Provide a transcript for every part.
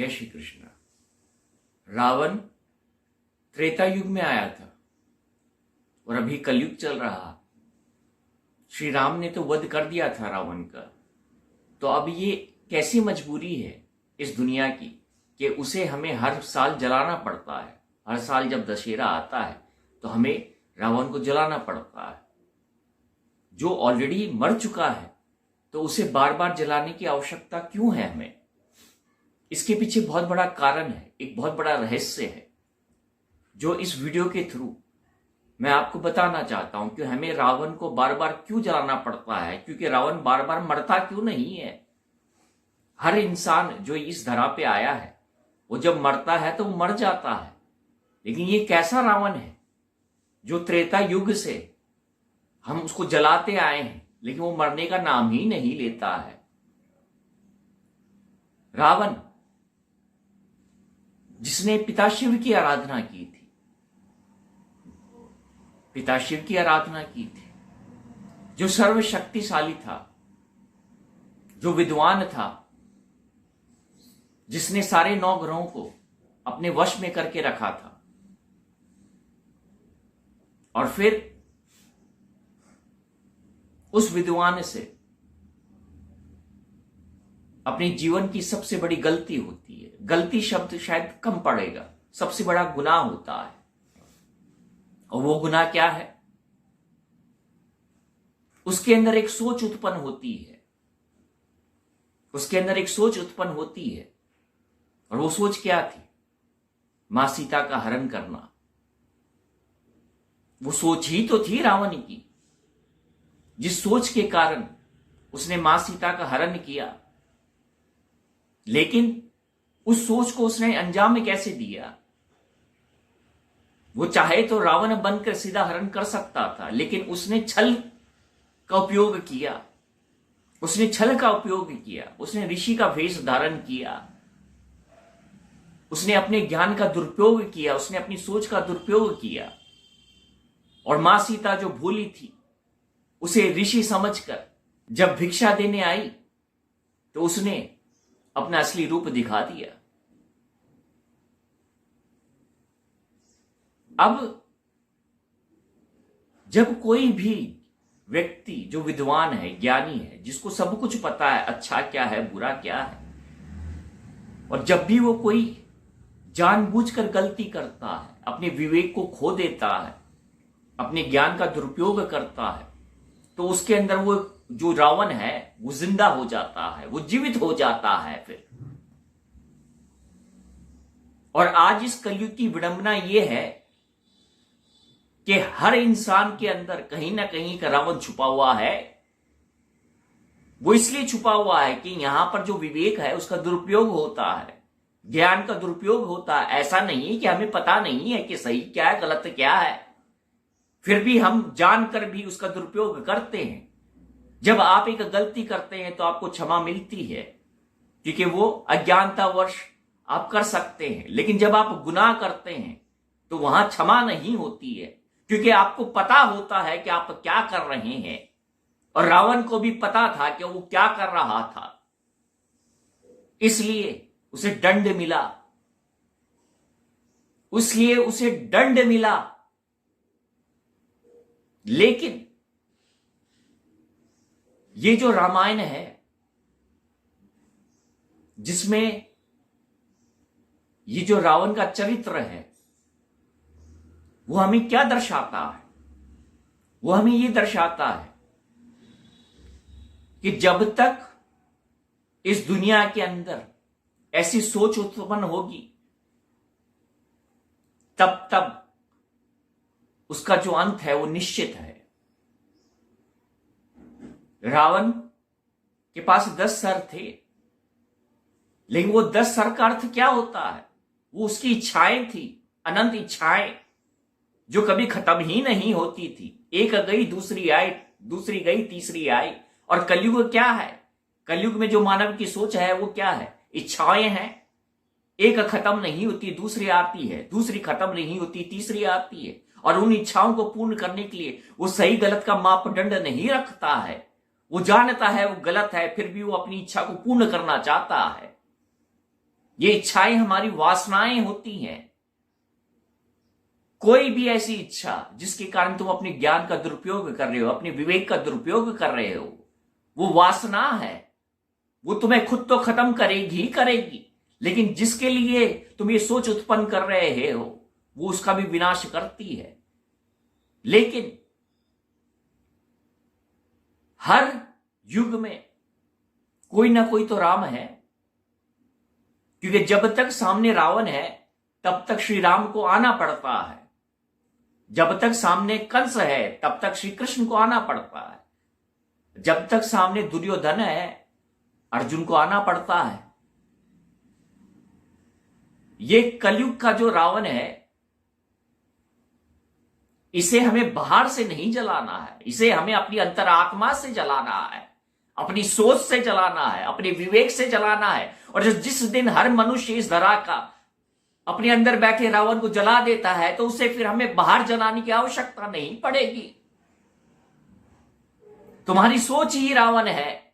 जय श्री कृष्ण। रावण त्रेता युग में आया था और अभी कलयुग चल रहा। श्री राम ने तो वध कर दिया था रावण का, तो अब ये कैसी मजबूरी है इस दुनिया की कि उसे हमें हर साल जलाना पड़ता है। हर साल जब दशहरा आता है तो हमें रावण को जलाना पड़ता है। जो ऑलरेडी मर चुका है तो उसे बार बार जलाने की आवश्यकता क्यों है हमें? इसके पीछे बहुत बड़ा कारण है, एक बहुत बड़ा रहस्य है जो इस वीडियो के थ्रू मैं आपको बताना चाहता हूं कि हमें रावण को बार बार क्यों जलाना पड़ता है, क्योंकि रावण बार बार मरता क्यों नहीं है। हर इंसान जो इस धरा पे आया है वो जब मरता है तो वो मर जाता है, लेकिन ये कैसा रावण है जो त्रेता युग से हम उसको जलाते आए हैं लेकिन वो मरने का नाम ही नहीं लेता है। रावण जिसने पिता शिव की आराधना की थी, पिता शिव की आराधना की थी, जो सर्वशक्तिशाली था, जो विद्वान था, जिसने सारे 9 ग्रहों को अपने वश में करके रखा था, और फिर उस विद्वान से अपने जीवन की सबसे बड़ी गलती होती है। गलती शब्द शायद कम पड़ेगा, सबसे बड़ा गुनाह होता है। और वो गुनाह क्या है? उसके अंदर एक सोच उत्पन्न होती है, उसके अंदर एक सोच उत्पन्न होती है। और वो सोच क्या थी? मां सीता का हरण करना। वो सोच ही तो थी रावण की, जिस सोच के कारण उसने मां सीता का हरण किया। लेकिन उस सोच को उसने अंजाम में कैसे दिया? वो चाहे तो रावण बनकर सीधा हरण कर सकता था, लेकिन उसने छल का उपयोग किया, उसने छल का उपयोग किया, उसने ऋषि का वेश धारण किया, उसने अपने ज्ञान का दुरुपयोग किया, उसने अपनी सोच का दुरुपयोग किया। और मां सीता जो भोली थी उसे ऋषि समझकर जब भिक्षा देने आई तो उसने अपना असली रूप दिखा दिया। अब जब कोई भी व्यक्ति जो विद्वान है, ज्ञानी है, जिसको सब कुछ पता है, अच्छा क्या है, बुरा क्या है, और जब भी वो कोई जानबूझकर गलती करता है, अपने विवेक को खो देता है, अपने ज्ञान का दुरुपयोग करता है, तो उसके अंदर वो जो रावण है वो जिंदा हो जाता है, वो जीवित हो जाता है फिर। और आज इस कलयुग की विडंबना ये है कि हर इंसान के अंदर कहीं ना कहीं का रावण छुपा हुआ है। वो इसलिए छुपा हुआ है कि यहां पर जो विवेक है उसका दुरुपयोग होता है, ज्ञान का दुरुपयोग होता है। ऐसा नहीं है कि हमें पता नहीं है कि सही क्या है, गलत क्या है, फिर भी हम जानकर भी उसका दुरुपयोग करते हैं। जब आप एक गलती करते हैं तो आपको क्षमा मिलती है, क्योंकि वो अज्ञानतावश आप कर सकते हैं। लेकिन जब आप गुनाह करते हैं तो वहां क्षमा नहीं होती है, क्योंकि आपको पता होता है कि आप क्या कर रहे हैं। और रावण को भी पता था कि वो क्या कर रहा था, इसलिए उसे दंड मिला, इसलिए उसे दंड मिला। लेकिन ये जो रामायण है जिसमें ये जो रावण का चरित्र है वो हमें क्या दर्शाता है? वो हमें ये दर्शाता है कि जब तक इस दुनिया के अंदर ऐसी सोच उत्पन्न होगी तब तब उसका जो अंत है वो निश्चित है। रावण के पास 10 सर थे, लेकिन वो 10 सर का अर्थ क्या होता है? वो उसकी इच्छाएं थी, अनंत इच्छाएं जो कभी खत्म ही नहीं होती थी। एक गई दूसरी आई, दूसरी गई तीसरी आई। और कलयुग क्या है? कलयुग में जो मानव की सोच है वो क्या है? इच्छाएं हैं। एक खत्म नहीं होती, दूसरी आती है, दूसरी खत्म नहीं होती, तीसरी आती है। और उन इच्छाओं को पूर्ण करने के लिए वो सही गलत का मापदंड नहीं रखता है। वो जानता है वो गलत है, फिर भी वो अपनी इच्छा को पूर्ण करना चाहता है। ये इच्छाएं हमारी वासनाएं होती हैं। कोई भी ऐसी इच्छा जिसके कारण तुम अपने ज्ञान का दुरुपयोग कर रहे हो, अपने विवेक का दुरुपयोग कर रहे हो, वो वासना है। वो तुम्हें खुद तो खत्म करेगी ही करेगी, लेकिन जिसके लिए तुम ये सोच उत्पन्न कर रहे हो वो उसका भी विनाश करती है। लेकिन हर युग में कोई ना कोई तो राम है, क्योंकि जब तक सामने रावण है तब तक श्री राम को आना पड़ता है, जब तक सामने कंस है तब तक श्री कृष्ण को आना पड़ता है, जब तक सामने दुर्योधन है अर्जुन को आना पड़ता है। ये कलयुग का जो रावण है इसे हमें बाहर से नहीं जलाना है, इसे हमें अपनी अंतरात्मा से जलाना है, अपनी सोच से जलाना है, अपने विवेक से जलाना है। और जिस दिन हर मनुष्य इस धरा का अपने अंदर बैठे रावण को जला देता है तो उसे फिर हमें बाहर जलाने की आवश्यकता नहीं पड़ेगी। तुम्हारी सोच ही रावण है,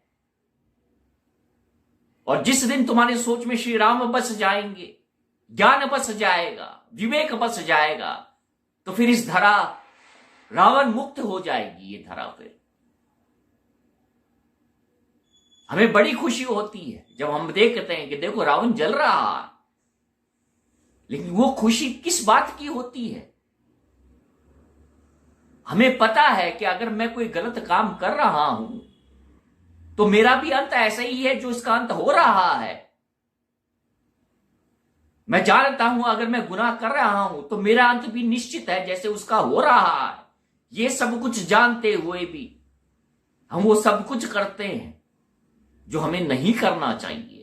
और जिस दिन तुम्हारी सोच में श्री राम बस जाएंगे, ज्ञान बस जाएगा, विवेक बस जाएगा, तो फिर इस धरा रावण मुक्त हो जाएगी। ये धरा फिर हमें बड़ी खुशी होती है जब हम देखते हैं कि देखो रावण जल रहा है, लेकिन वो खुशी किस बात की होती है? हमें पता है कि अगर मैं कोई गलत काम कर रहा हूं तो मेरा भी अंत ऐसा ही है जो इसका अंत हो रहा है। मैं जानता हूं अगर मैं गुनाह कर रहा हूं तो मेरा अंत भी निश्चित है जैसे उसका हो रहा है। ये सब कुछ जानते हुए भी हम वो सब कुछ करते हैं जो हमें नहीं करना चाहिए।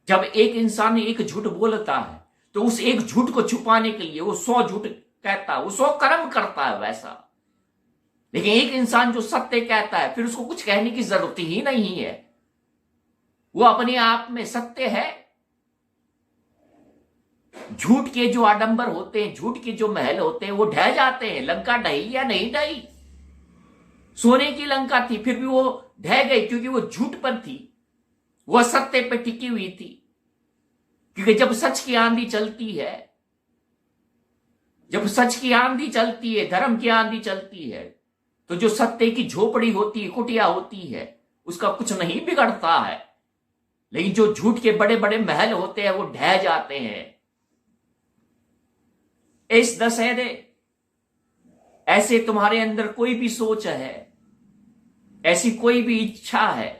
जब एक इंसान एक झूठ बोलता है तो उस एक झूठ को छुपाने के लिए वो 100 झूठ कहता है, वो 100 कर्म करता है वैसा। लेकिन एक इंसान जो सत्य कहता है फिर उसको कुछ कहने की जरूरत ही नहीं है, वो अपने आप में सत्य है। झूठ के जो आडंबर होते हैं, झूठ के जो महल होते हैं वो ढह जाते हैं। लंका ढही या नहीं ढही? सोने की लंका थी फिर भी वो ढह गई क्योंकि वो झूठ पर थी, वह सत्य पर टिकी हुई थी। क्योंकि जब सच की आंधी चलती है, जब सच की आंधी चलती है, धर्म की आंधी चलती है, तो जो सत्य की झोपड़ी होती है, कुटिया होती है, उसका कुछ नहीं बिगड़ता है। लेकिन जो झूठ के बड़े बड़े महल होते हैं वो ढह जाते हैं। इस दशहरे ऐसे तुम्हारे अंदर कोई भी सोच है, ऐसी कोई भी इच्छा है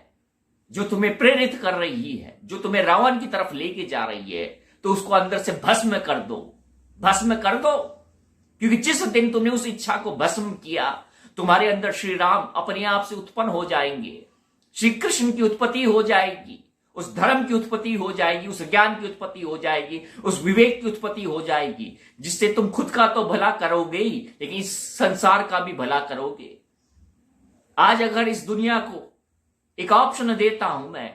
जो तुम्हें प्रेरित कर रही है, जो तुम्हें रावण की तरफ लेके जा रही है, तो उसको अंदर से भस्म कर दो, भस्म कर दो। क्योंकि जिस दिन तुमने उस इच्छा को भस्म किया तुम्हारे अंदर श्री राम अपने आप से उत्पन्न हो जाएंगे, श्री कृष्ण की उत्पत्ति हो जाएगी, उस धर्म की उत्पत्ति हो जाएगी, उस ज्ञान की उत्पत्ति हो जाएगी, उस विवेक की उत्पत्ति हो जाएगी, जिससे तुम खुद का तो भला करोगे ही लेकिन इस संसार का भी भला करोगे। आज अगर इस दुनिया को एक ऑप्शन देता हूं मैं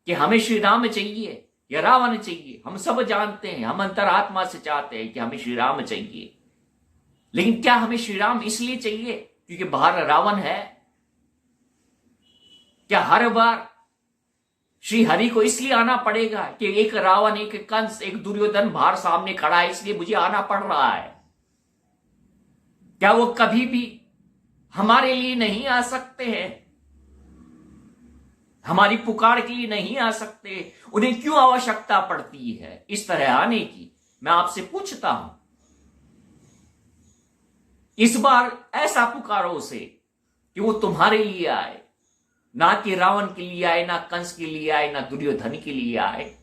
कि हमें श्री राम चाहिए या रावण चाहिए, हम सब जानते हैं, हम अंतरात्मा से चाहते हैं कि हमें श्री राम चाहिए। लेकिन क्या हमें श्री राम इसलिए चाहिए क्योंकि बाहर रावण है? क्या हर बार श्री हरि को इसलिए आना पड़ेगा कि एक रावण, एक कंस, एक दुर्योधन बाहर सामने खड़ा है इसलिए मुझे आना पड़ रहा है? क्या वो कभी भी हमारे लिए नहीं आ सकते हैं? हमारी पुकार के लिए नहीं आ सकते? उन्हें क्यों आवश्यकता पड़ती है इस तरह आने की? मैं आपसे पूछता हूं, इस बार ऐसा पुकारो उसे कि वो तुम्हारे लिए आए, ना कि रावण के लिए आए, ना कंस के लिए आए, ना दुर्योधन के लिए आए।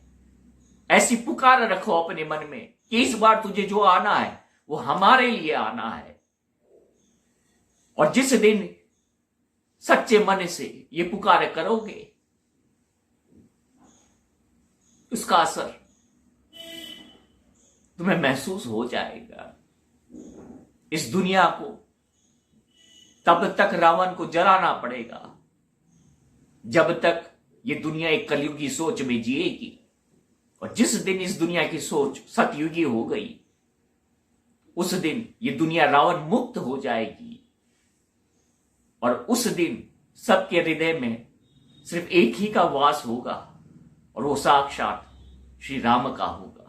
ऐसी पुकार रखो अपने मन में कि इस बार तुझे जो आना है वो हमारे लिए आना है। और जिस दिन सच्चे मन से ये पुकार करोगे उसका असर तुम्हें महसूस हो जाएगा। इस दुनिया को तब तक रावण को जलाना पड़ेगा जब तक ये दुनिया एक कलयुगी सोच में जिएगी। और जिस दिन इस दुनिया की सोच सतयुगी हो गई उस दिन ये दुनिया रावण मुक्त हो जाएगी। और उस दिन सबके हृदय में सिर्फ एक ही का वास होगा और वो साक्षात श्री राम का होगा।